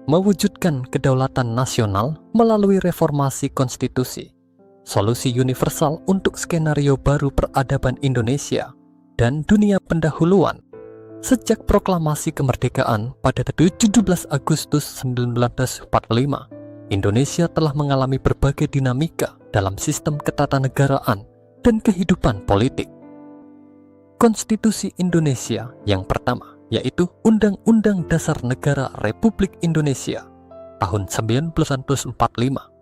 mewujudkan kedaulatan nasional melalui reformasi konstitusi, solusi universal untuk skenario baru peradaban Indonesia dan dunia pendahuluan. Sejak proklamasi kemerdekaan pada 17 Agustus 1945, Indonesia telah mengalami berbagai dinamika dalam sistem ketatanegaraan dan kehidupan politik. Konstitusi Indonesia yang pertama, yaitu Undang-Undang Dasar Negara Republik Indonesia tahun 1945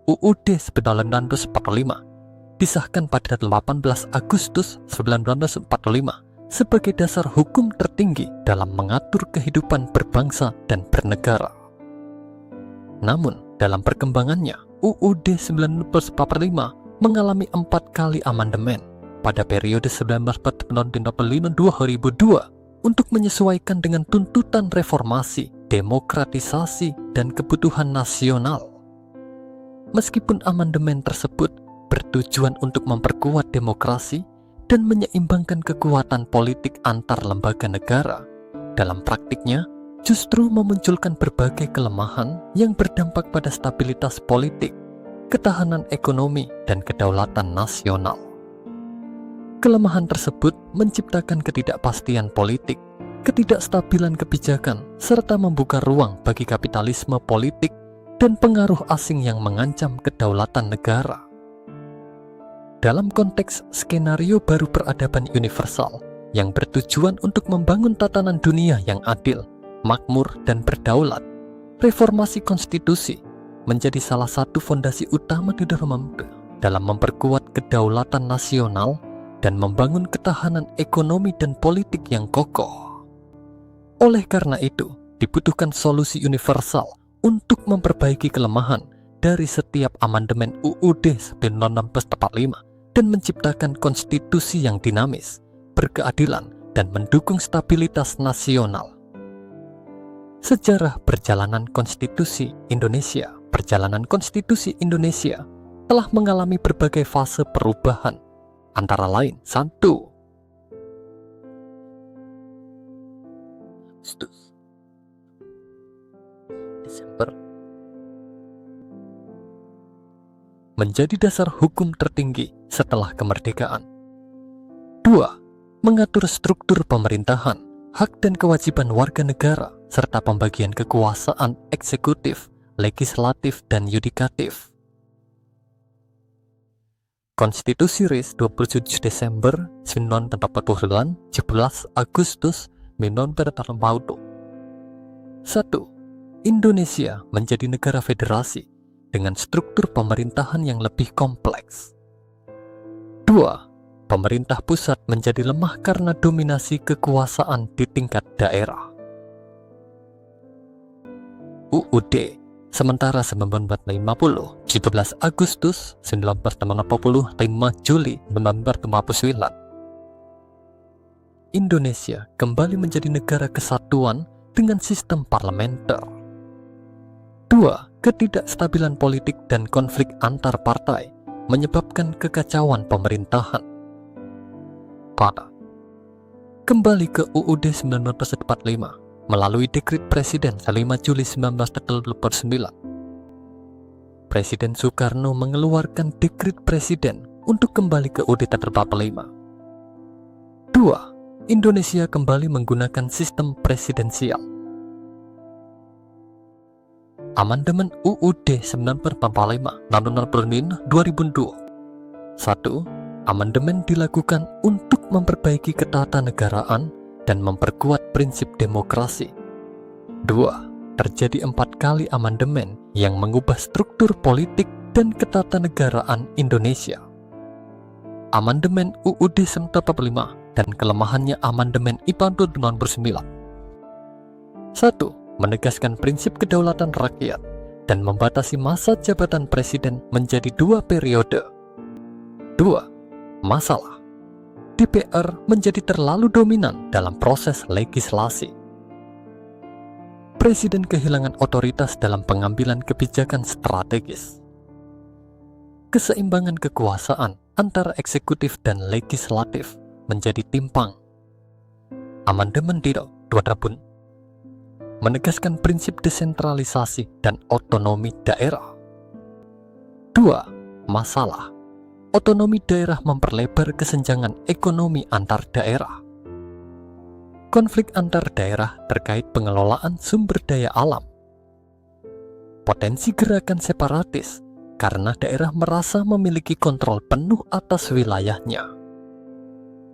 UUD 1945, disahkan pada 18 Agustus 1945 sebagai dasar hukum tertinggi dalam mengatur kehidupan berbangsa dan bernegara. Namun, dalam perkembangannya, UUD 1945 mengalami 4 kali amandemen pada periode 1945-2002 untuk menyesuaikan dengan tuntutan reformasi, demokratisasi, dan kebutuhan nasional. Meskipun amandemen tersebut bertujuan untuk memperkuat demokrasi dan menyeimbangkan kekuatan politik antar lembaga negara, dalam praktiknya justru memunculkan berbagai kelemahan yang berdampak pada stabilitas politik, ketahanan ekonomi, dan kedaulatan nasional. Kelemahan tersebut menciptakan ketidakpastian politik, ketidakstabilan kebijakan, serta membuka ruang bagi kapitalisme politik dan pengaruh asing yang mengancam kedaulatan negara. Dalam konteks skenario baru peradaban universal yang bertujuan untuk membangun tatanan dunia yang adil, makmur, dan berdaulat, reformasi konstitusi menjadi salah satu fondasi utama di dalam memperkuat kedaulatan nasional dan membangun ketahanan ekonomi dan politik yang kokoh. Oleh karena itu, dibutuhkan solusi universal untuk memperbaiki kelemahan dari setiap amandemen UUD 1945 dan menciptakan konstitusi yang dinamis, berkeadilan, dan mendukung stabilitas nasional. Sejarah perjalanan konstitusi Indonesia telah mengalami berbagai fase perubahan, antara lain 1. Desember menjadi dasar hukum tertinggi setelah kemerdekaan. 2. Mengatur struktur pemerintahan, hak dan kewajiban warga negara, serta pembagian kekuasaan eksekutif, legislatif, dan yudikatif. Konstitusi RIS 27 Desember 1949, 11 Agustus 1945. 1. Indonesia menjadi negara federasi dengan struktur pemerintahan yang lebih kompleks. 2. Pemerintah pusat menjadi lemah karena dominasi kekuasaan di tingkat daerah. UUD sementara 1950, 17 Agustus 1950, 5 Juli 1959. Indonesia kembali menjadi negara kesatuan dengan sistem parlementer. 2. Ketidakstabilan politik dan konflik antar partai menyebabkan kekacauan pemerintahan. 4. Kembali ke UUD 1945 melalui Dekrit Presiden 5 Juli 1949. Presiden Soekarno mengeluarkan Dekrit Presiden untuk kembali ke UUD 1945. 2. Indonesia kembali menggunakan sistem presidensial. Amandemen UUD 1945 2002. 1. Amandemen dilakukan untuk memperbaiki ketatanegaraan dan memperkuat prinsip demokrasi. 2. Terjadi 4 kali amandemen yang mengubah struktur politik dan ketatanegaraan Indonesia. Amandemen UUD 1945 dan kelemahannya amandemen IPA 2009. 1. Menegaskan prinsip kedaulatan rakyat dan membatasi masa jabatan presiden menjadi 2 periode. 2. Masalah DPR menjadi terlalu dominan dalam proses legislasi. Presiden kehilangan otoritas dalam pengambilan kebijakan strategis. Keseimbangan kekuasaan antara eksekutif dan legislatif menjadi timpang. Amandemen di 2000 menegaskan prinsip desentralisasi dan otonomi daerah. 2. Masalah. Otonomi daerah memperlebar kesenjangan ekonomi antar daerah. Konflik antar daerah terkait pengelolaan sumber daya alam. Potensi gerakan separatis karena daerah merasa memiliki kontrol penuh atas wilayahnya.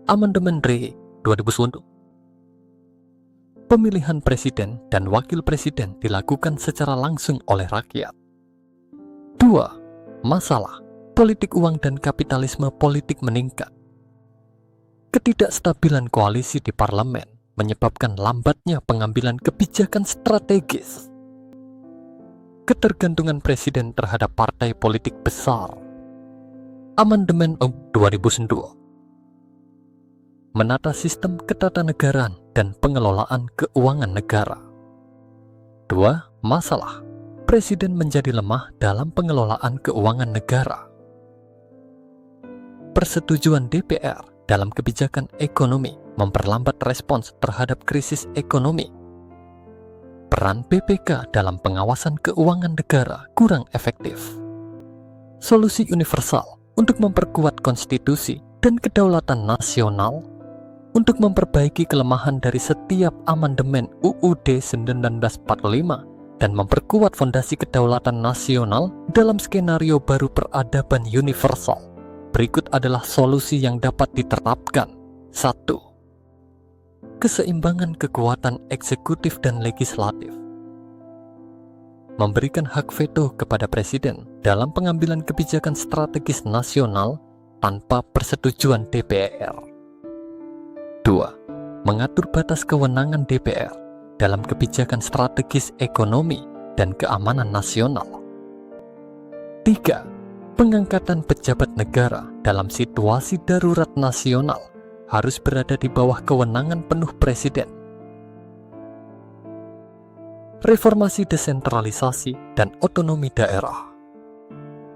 Amandemen Re 2010. Pemilihan presiden dan wakil presiden dilakukan secara langsung oleh rakyat. 2. Masalah. Politik uang dan kapitalisme politik meningkat. Ketidakstabilan koalisi di parlemen menyebabkan lambatnya pengambilan kebijakan strategis. Ketergantungan presiden terhadap partai politik besar. Amandemen 2002. Menata sistem ketatanegaraan dan pengelolaan keuangan negara. 2. Masalah. Presiden menjadi lemah dalam pengelolaan keuangan negara. Persetujuan DPR dalam kebijakan ekonomi memperlambat respons terhadap krisis ekonomi. Peran BPK dalam pengawasan keuangan negara kurang efektif. Solusi universal untuk memperkuat konstitusi dan kedaulatan nasional, untuk memperbaiki kelemahan dari setiap amandemen UUD 1945 dan memperkuat fondasi kedaulatan nasional dalam skenario baru peradaban universal. Berikut adalah solusi yang dapat diterapkan. 1. Keseimbangan kekuatan eksekutif dan legislatif. Memberikan hak veto kepada presiden dalam pengambilan kebijakan strategis nasional tanpa persetujuan DPR. 2. Mengatur batas kewenangan DPR dalam kebijakan strategis ekonomi dan keamanan nasional. 3. Pengangkatan pejabat negara dalam situasi darurat nasional harus berada di bawah kewenangan penuh presiden. Reformasi desentralisasi dan otonomi daerah.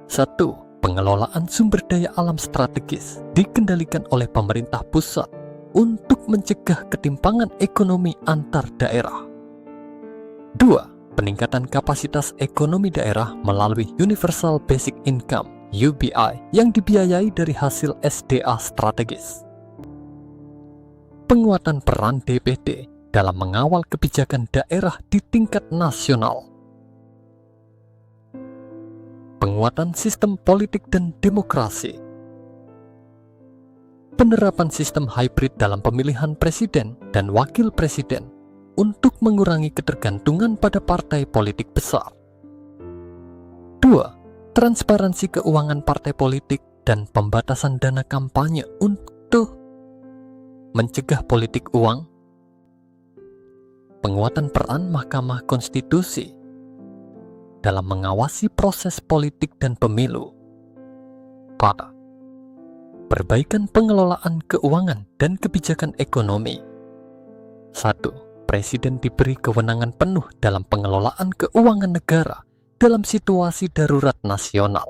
1. Pengelolaan sumber daya alam strategis dikendalikan oleh pemerintah pusat untuk mencegah ketimpangan ekonomi antar daerah. 2. Peningkatan kapasitas ekonomi daerah melalui Universal Basic Income (UBI) yang dibiayai dari hasil SDA strategis. Penguatan peran DPD dalam mengawal kebijakan daerah di tingkat nasional. Penguatan sistem politik dan demokrasi. Penerapan sistem hybrid dalam pemilihan presiden dan wakil presiden untuk mengurangi ketergantungan pada partai politik besar. 2. Transparansi keuangan partai politik dan pembatasan dana kampanye untuk mencegah politik uang. Penguatan peran Mahkamah Konstitusi dalam mengawasi proses politik dan pemilu. 4. Perbaikan pengelolaan keuangan dan kebijakan ekonomi. 1. Presiden diberi kewenangan penuh dalam pengelolaan keuangan negara dalam situasi darurat nasional.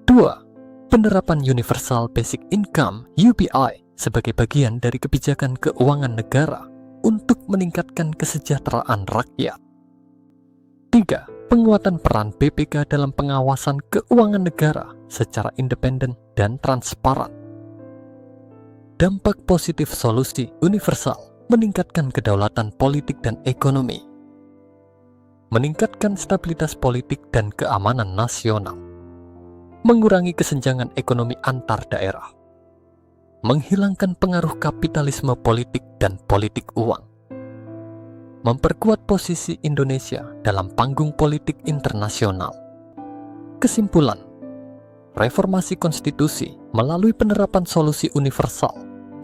2. Penerapan Universal Basic Income (UBI) sebagai bagian dari kebijakan keuangan negara untuk meningkatkan kesejahteraan rakyat. 3. Penguatan peran BPK dalam pengawasan keuangan negara secara independen dan transparan. Dampak positif solusi universal meningkatkan kedaulatan politik dan ekonomi, meningkatkan stabilitas politik dan keamanan nasional, mengurangi kesenjangan ekonomi antar daerah, menghilangkan pengaruh kapitalisme politik dan politik uang, memperkuat posisi Indonesia dalam panggung politik internasional. Kesimpulan, reformasi konstitusi melalui penerapan solusi universal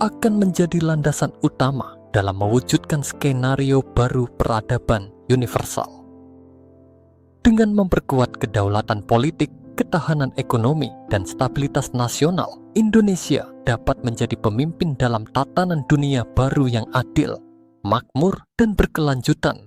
akan menjadi landasan utama dalam mewujudkan skenario baru peradaban universal. Dengan memperkuat kedaulatan politik, ketahanan ekonomi, dan stabilitas nasional, Indonesia dapat menjadi pemimpin dalam tatanan dunia baru yang adil, makmur, dan berkelanjutan.